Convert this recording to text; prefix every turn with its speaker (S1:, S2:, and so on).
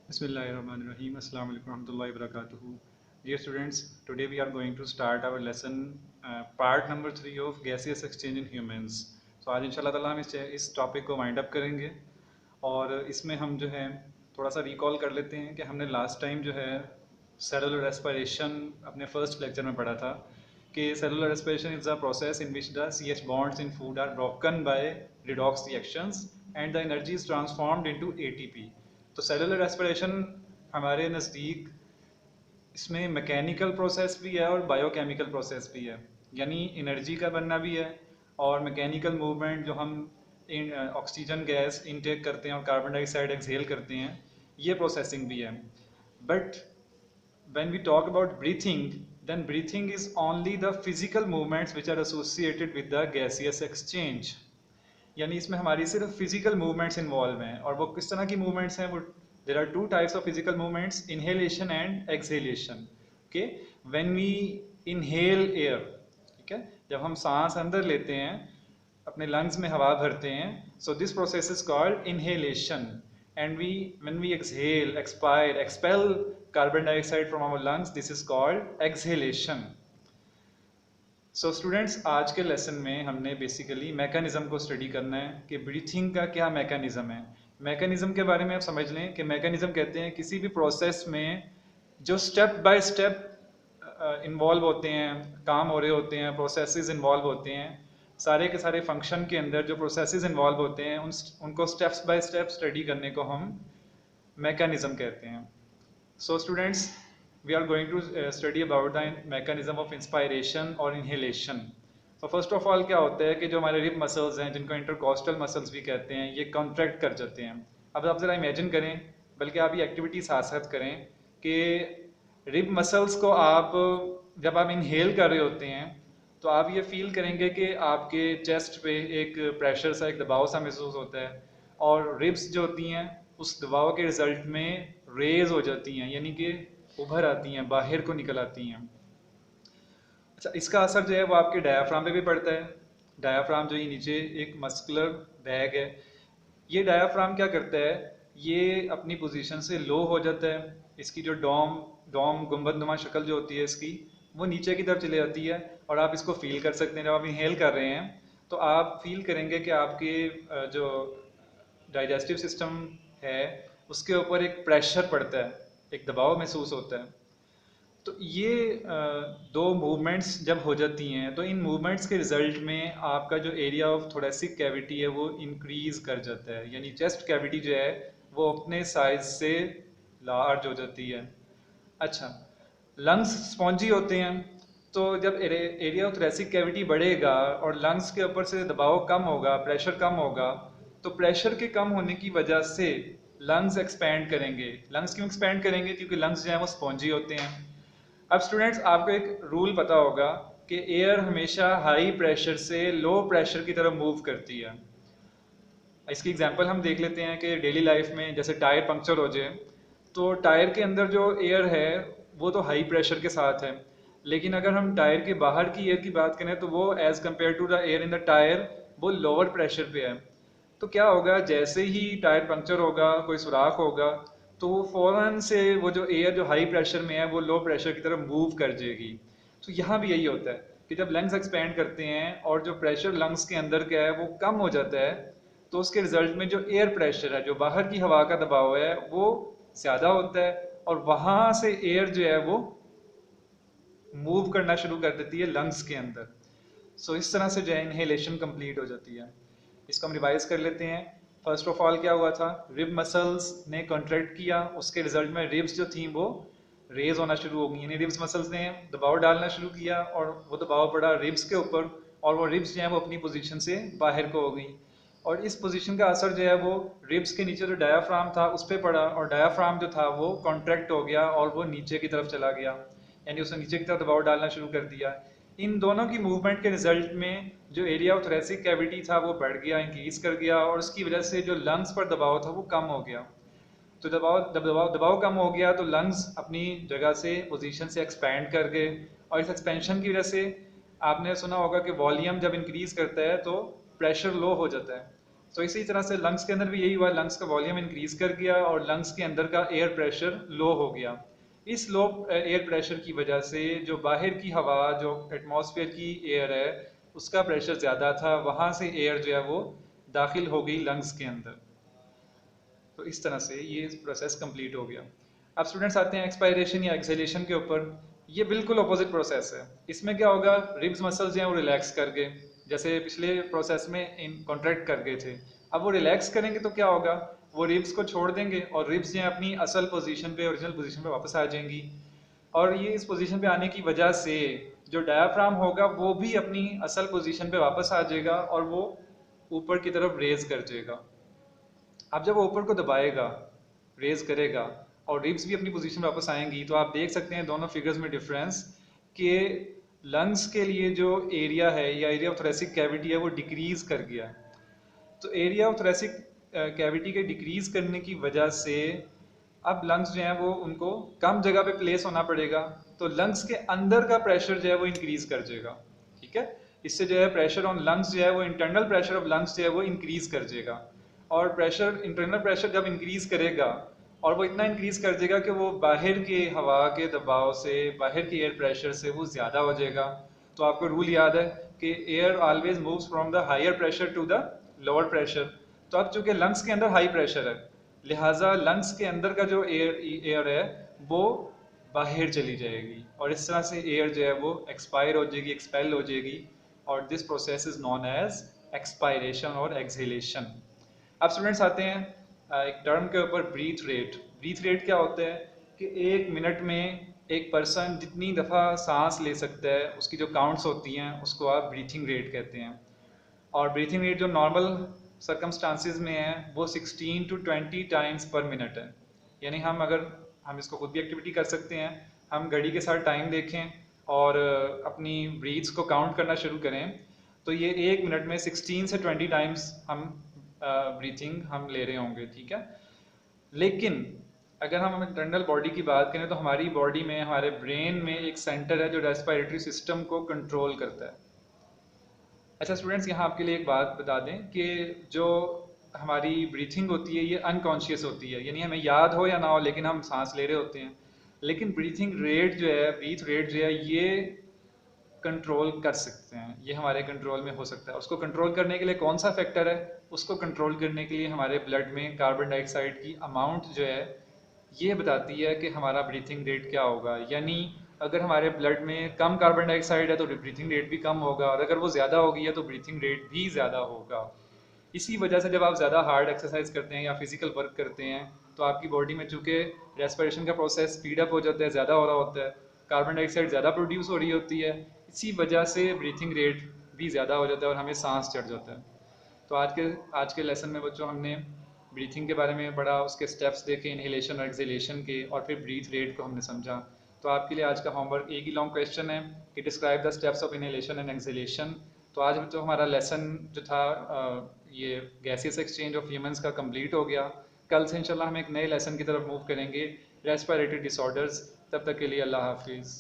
S1: Bismillahirrahmanirrahim. Assalamu alaikum warahmatullahi wabarakatuh. Dear students, today we are going to start our lesson part number 3 of gaseous exchange in humans. So आज इंशाल्लाह ताला हम इस topic को wind up करेंगे और इसमें हम जो है थोड़ा सा रिकॉल कर लेते हैं कि हमने लास्ट टाइम जो है सेलुलर रेस्पिरेशन अपने फर्स्ट लेक्चर में पढ़ा था कि cellular respiration is a process in which the CH bonds in food are broken by redox reactions and the energy is transformed into ATP. तो सेलुलर रेस्पिरेशन हमारे नज़दीक इसमें मैकेनिकल प्रोसेस भी है और बायोकेमिकल प्रोसेस भी है, यानी एनर्जी का बनना भी है और मैकेनिकल मूवमेंट जो हम ऑक्सीजन गैस इनटेक करते हैं और कार्बन डाइऑक्साइड एक्सहेल करते हैं, ये प्रोसेसिंग भी है. But when we talk about breathing, then breathing is only the physical movements which are associated with the gaseous exchange. यानी इसमें हमारी सिर्फ फिजिकल मूवमेंट्स इन्वॉल्व हैं. और वो किस तरह की मूवमेंट्स हैं? वो there are two types of physical movements, inhalation and exhalation. Okay, when we inhale air, ठीक है, जब हम सांस अंदर लेते हैं, अपने लंग्स में हवा भरते हैं, so this process is called inhalation. And we when we exhale, expire, expel carbon dioxide from our lungs, this is called exhalation. So students, आज के लेसन में हमने बेसिकली मैकेनिज्म को स्टडी करना है कि ब्रीथिंग का क्या मैकेनिज्म है. मैकेनिज्म के बारे में आप समझ लें कि मैकेनिज्म कहते हैं किसी भी प्रोसेस में जो स्टेप बाय स्टेप इन्वॉल्व होते हैं, काम हो रहे होते हैं, प्रोसेसेस इन्वॉल्व होते हैं, सारे के सारे फंक्शन के अंदर जो प्रोसेसेस इन्वॉल्व होते हैं उनको स्टेप्स बाय स्टेप स्टडी करने को हम मैकेनिज्म कहते हैं. So students, we are going to study about the mechanism of inspiration और inhalation. So first of all क्या होता है कि जो हमारे रिब मसल्स हैं, जिनको इंटरकॉस्टल मसल्स भी कहते हैं, ये कॉन्ट्रैक्ट कर जाते हैं. अब आप ज़रा इमेजिन करें, बल्कि आप ये एक्टिविटी साथ साथ करें कि रिब मसल्स को आप जब आप इनहेल कर रहे होते हैं तो आप ये फील करेंगे कि आपके चेस्ट पे एक प्रेशर सा, एक दबाव सा महसूस होता है, और रिब्स जो होती हैं उस दबाव के रिजल्ट में रेज हो जाती हैं, यानी कि उभर आती हैं, बाहर को निकल आती हैं. अच्छा, इसका असर जो है वो आपके डायाफ्राम पे भी पड़ता है. डायाफ्राम जो ये नीचे एक मस्कुलर बैग है, ये डायाफ्राम क्या करता है, ये अपनी पोजीशन से लो हो जाता है. इसकी जो डोम डोम गुंबदनुमा शक्ल जो होती है इसकी, वो नीचे की तरफ चली जाती है. और आप इसको फील कर सकते हैं, जब आप इनहेल कर रहे हैं तो आप फील करेंगे कि आपके जो डाइजेस्टिव सिस्टम है उसके ऊपर एक प्रेशर पड़ता है, एक दबाव महसूस होता है. तो ये दो मूवमेंट्स जब हो जाती हैं तो इन मूवमेंट्स के रिजल्ट में आपका जो एरिया ऑफ थोरेसिक कैविटी है वो इंक्रीज कर जाता है, यानी चेस्ट कैविटी जो है वो अपने साइज से लार्ज हो जाती है. अच्छा, लंग्स स्पॉन्जी होते हैं, तो जब एरिया ऑफ थोरेसिक कैविटी बढ़ेगा और लंग्स के ऊपर से दबाव कम होगा, प्रेशर कम होगा, तो प्रेशर के कम होने की वजह से लंग्स एक्सपैंड करेंगे. लंग्स क्यों एक्सपैंड करेंगे? क्योंकि लंग्स जो है वो स्पॉन्जी होते हैं. अब स्टूडेंट्स, आपको एक रूल पता होगा कि एयर हमेशा हाई प्रेशर से लो प्रेशर की तरफ मूव करती है. इसकी एग्जांपल हम देख लेते हैं कि डेली लाइफ में जैसे टायर पंक्चर हो जाए, तो टायर के अंदर जो एयर है वो तो हाई प्रेशर के साथ है, लेकिन अगर हम टायर के बाहर की एयर की बात करें तो वो as compare to the air in the tyre वो लोअर प्रेशर पे है. तो क्या होगा, जैसे ही टायर पंक्चर होगा, कोई सुराख होगा, तो वो फ़ौरन से वो जो एयर जो हाई प्रेशर में है वो लो प्रेशर की तरफ मूव कर जाएगी. तो यहाँ भी यही होता है कि जब लंग्स एक्सपैंड करते हैं और जो प्रेशर लंग्स के अंदर का है वो कम हो जाता है, तो उसके रिजल्ट में जो एयर प्रेशर है, जो बाहर की हवा का दबाव है, वो ज़्यादा होता है और वहाँ से एयर जो है वो मूव करना शुरू कर देती है लंग्स के अंदर. सो इस तरह से जो है इनहेलेशन कंप्लीट हो जाती है. इसको हम रिवाइज कर लेते हैं. फर्स्ट ऑफ ऑल क्या हुआ था, रिब मसल्स ने कॉन्ट्रैक्ट किया, उसके रिजल्ट में रिब्स जो थी वो रेज होना शुरू हो गई, यानी रिब्स मसल्स ने दबाव डालना शुरू किया और वो दबाव पड़ा रिब्स के ऊपर, और वो रिब्स जो है वो अपनी पोजीशन से बाहर को हो गई. और इस पोजीशन का असर जो है वो रिब्स के नीचे जो डायाफ्राम था उस पर पड़ा, और डायाफ्राम जो था वो कॉन्ट्रैक्ट हो गया और वो नीचे की तरफ चला गया, यानी उसने नीचे की तरफ दबाव डालना शुरू कर दिया. इन दोनों की मूवमेंट के रिजल्ट में जो एरिया ऑफ थोरेसिक कैविटी था वो बढ़ गया, इंक्रीज कर गया, और उसकी वजह से जो लंग्स पर दबाव था वो कम हो गया. तो दबाव कम हो गया तो लंग्स अपनी जगह से, पोजीशन से एक्सपैंड कर गए, और इस एक्सपेंशन की वजह से आपने सुना होगा कि वॉल्यूम जब इंक्रीज करता है तो प्रेशर लो हो जाता है. तो इसी तरह से लंग्स के अंदर भी यही हुआ, लंग्स का वॉल्यूम इंक्रीज कर गया और लंग्स के अंदर का एयर प्रेशर लो हो गया। इस लो एयर प्रेशर की वजह से जो बाहर की हवा, जो एटमॉस्फेयर की एयर है, उसका प्रेशर ज़्यादा था, वहाँ से एयर जो है वो दाखिल हो गई लंग्स के अंदर। तो इस तरह से ये प्रोसेस कंप्लीट हो गया। अब स्टूडेंट्स आते हैं एक्सपायरेशन या एक्सेलेशन के ऊपर। ये बिल्कुल अपोजिट प्रोसेस है। इसमें क्या होगा, रिब्स मसल्स जो हैं वो रिलैक्स कर गए, जैसे पिछले प्रोसेस में इन कॉन्ट्रैक्ट कर गए थे। अब वो रिलैक्स करेंगे तो क्या होगा, वो रिब्स को छोड़ देंगे और रिब्स जो हैं अपनी असल पोजीशन पे, ओरिजिनल पोजीशन पे वापस आ जाएंगी। और ये इस पोजीशन पे आने की वजह से जो डायाफ्राम होगा वो भी अपनी असल पोजीशन पे वापस आ जाएगा और वो ऊपर की तरफ रेज कर जाएगा। अब जब वो ऊपर को दबाएगा, रेज करेगा और रिब्स भी अपनी पोजीशन में वापस आएंगी, तो आप देख सकते हैं दोनों फिगर्स में डिफरेंस कि लंग्स के लिए जो एरिया है या एरिया ऑफ थोरेसिक कैविटी है वो डिक्रीज कर गया। तो एरिया ऑफ थोरेसिक कैविटी के डिक्रीज करने की वजह से अब लंग्स जो है वो उनको कम जगह पे प्लेस होना पड़ेगा, तो लंग्स के अंदर का प्रेशर जो है वो इंक्रीज कर जाएगा। ठीक है, इससे जो है प्रेशर ऑन लंग्स जो है वो इंटरनल प्रेशर ऑफ लंग्स जो है वो इंक्रीज कर जाएगा। और प्रेशर, इंटरनल प्रेशर जब इंक्रीज करेगा और वो इतना इंक्रीज कर देगा कि वो बाहर के हवा के दबाव से, बाहर के एयर प्रेशर से वो ज़्यादा हो जाएगा। तो आपको रूल याद है कि air always moves from the higher pressure to the lower pressure. तो अब चूंकि लंग्स के अंदर हाई प्रेशर है, लिहाजा लंग्स के अंदर का जो एयर है वो बाहर चली जाएगी और इस तरह से एयर जो है वो एक्सपायर हो जाएगी, एक्सपेल हो जाएगी। और this process is known as expiration और एक्सहेलेशन। अब स्टूडेंट्स आते हैं एक टर्म के ऊपर, ब्रीथ रेट। ब्रीथ रेट क्या होता है कि एक मिनट में एक पर्सन जितनी दफ़ा सांस ले सकता है उसकी जो काउंट्स होती हैं उसको आप ब्रीथिंग रेट कहते हैं। और ब्रीथिंग रेट जो नॉर्मल सर्कमस्टांसिस में है वो 16 to 20 टाइम्स पर मिनट है। यानी हम इसको खुद भी एक्टिविटी कर सकते हैं, हम घड़ी के साथ टाइम देखें और अपनी ब्रीथ्स को काउंट करना शुरू करें, तो ये एक मिनट में 16 से 20 टाइम्स हम ब्रीथिंग हम ले रहे होंगे। ठीक है, लेकिन अगर हम इंटरनल बॉडी की बात करें तो हमारी बॉडी में, हमारे ब्रेन में एक सेंटर है जो रेस्पिरेटरी सिस्टम को कंट्रोल करता है। अच्छा स्टूडेंट्स, यहाँ आपके लिए एक बात बता दें कि जो हमारी ब्रीथिंग होती है ये अनकॉन्शियस होती है, यानी हमें याद हो या ना हो लेकिन हम सांस ले रहे होते हैं। लेकिन ब्रीथिंग रेट जो है, ब्रीथ रेट जो है, ये कंट्रोल कर सकते हैं, ये हमारे कंट्रोल में हो सकता है। उसको कंट्रोल करने के लिए कौन सा फैक्टर है, उसको कंट्रोल करने के लिए हमारे ब्लड में कार्बन डाइऑक्साइड की अमाउंट जो है ये बताती है कि हमारा ब्रीथिंग रेट क्या होगा। यानी अगर हमारे ब्लड में कम कार्बन डाइऑक्साइड है तो ब्रीथिंग रेट भी कम होगा, और अगर वो ज़्यादा हो गई है तो ब्रीथिंग रेट भी ज़्यादा होगा। इसी वजह से जब आप ज़्यादा हार्ड एक्सरसाइज करते हैं या फिजिकल वर्क करते हैं तो आपकी बॉडी में चूँकि रेस्पिरेशन का प्रोसेस स्पीड अप हो जाता है, ज़्यादा हो रहा होता है, कार्बन डाइऑक्साइड ज़्यादा प्रोड्यूस हो रही होती है, इसी वजह से ब्रीथिंग रेट भी ज़्यादा हो जाता है और हमें सांस चढ़ जाता है। तो आज के लेसन में बच्चों हमने ब्रीथिंग के बारे में बड़ा, उसके स्टेप्स देखे, इनहेलेशन और एक्सहेलेशन के, और फिर ब्रीथ रेट को हमने समझा। तो आपके लिए आज का होमवर्क एक ही लॉन्ग क्वेश्चन है कि describe the steps of inhalation and exhalation. तो आज बच्चों हमारा लेसन जो था ये गैसियस एक्सचेंज ऑफ ह्यूमंस का कंप्लीट हो गया। कल से इंशाल्लाह हम एक नए लेसन की तरफ मूव करेंगे, रेस्पिरेटरी डिसऑर्डर्स। तब तक के लिए अल्लाह हाफिज़।